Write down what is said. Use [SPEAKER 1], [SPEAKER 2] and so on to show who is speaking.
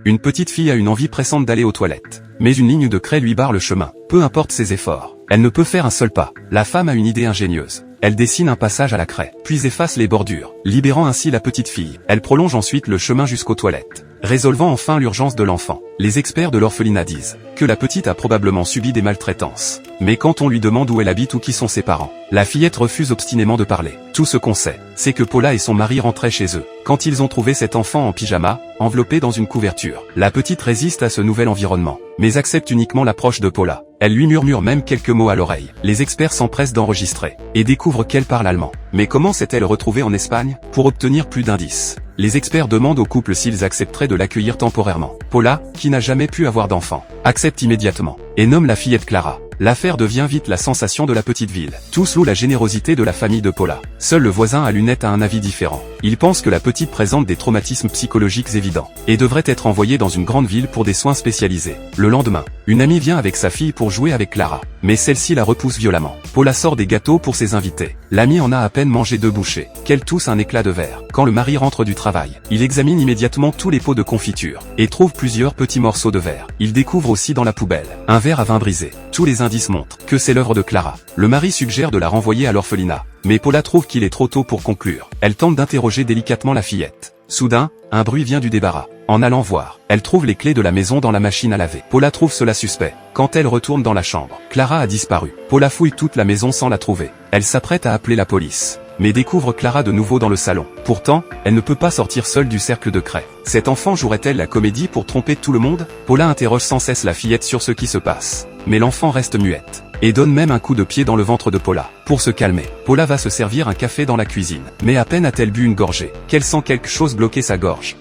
[SPEAKER 1] Une petite fille a une envie pressante d'aller aux toilettes. Mais une ligne de craie lui barre le chemin. Peu importe ses efforts, elle ne peut faire un seul pas. La femme a une idée ingénieuse. Elle dessine un passage à la craie, puis efface les bordures, libérant ainsi la petite fille. Elle prolonge ensuite le chemin jusqu'aux toilettes, résolvant enfin l'urgence de l'enfant. Les experts de l'orphelinat disent que la petite a probablement subi des maltraitances. Mais quand on lui demande où elle habite ou qui sont ses parents, la fillette refuse obstinément de parler. Tout ce qu'on sait, c'est que Paula et son mari rentraient chez eux, quand ils ont trouvé cet enfant en pyjama, enveloppé dans une couverture. La petite résiste à ce nouvel environnement, mais accepte uniquement l'approche de Paula. Elle lui murmure même quelques mots à l'oreille. Les experts s'empressent d'enregistrer, et découvrent qu'elle parle allemand. Mais comment s'est-elle retrouvée en Espagne? Pour obtenir plus d'indices, les experts demandent au couple s'ils accepteraient de l'accueillir temporairement. Paula, qui n'a jamais pu avoir d'enfant, accepte immédiatement, et nomme la fillette Clara. L'affaire devient vite la sensation de la petite ville. Tous louent la générosité de la famille de Paula. Seul le voisin à lunettes a un avis différent. Il pense que la petite présente des traumatismes psychologiques évidents, et devrait être envoyée dans une grande ville pour des soins spécialisés. Le lendemain, une amie vient avec sa fille pour jouer avec Clara, mais celle-ci la repousse violemment. Paula sort des gâteaux pour ses invités. L'amie en a à peine mangé 2 bouchées, qu'elle tousse un éclat de verre. Quand le mari rentre du travail, il examine immédiatement tous les pots de confiture, et trouve plusieurs petits morceaux de verre. Il découvre aussi dans la poubelle un verre à vin brisé. Tous les indices montrent que c'est l'œuvre de Clara. Le mari suggère de la renvoyer à l'orphelinat, mais Paula trouve qu'il est trop tôt pour conclure. Elle tente d'interroger délicatement la fillette. Soudain, un bruit vient du débarras. En allant voir, elle trouve les clés de la maison dans la machine à laver. Paula trouve cela suspect. Quand elle retourne dans la chambre, Clara a disparu. Paula fouille toute la maison sans la trouver. Elle s'apprête à appeler la police, mais découvre Clara de nouveau dans le salon. Pourtant, elle ne peut pas sortir seule du cercle de craie. Cet enfant jouerait-elle la comédie pour tromper tout le monde? Paula interroge sans cesse la fillette sur ce qui se passe. Mais l'enfant reste muette, et donne même un coup de pied dans le ventre de Paula. Pour se calmer, Paula va se servir un café dans la cuisine. Mais à peine a-t-elle bu une gorgée, qu'elle sent quelque chose bloquer sa gorge.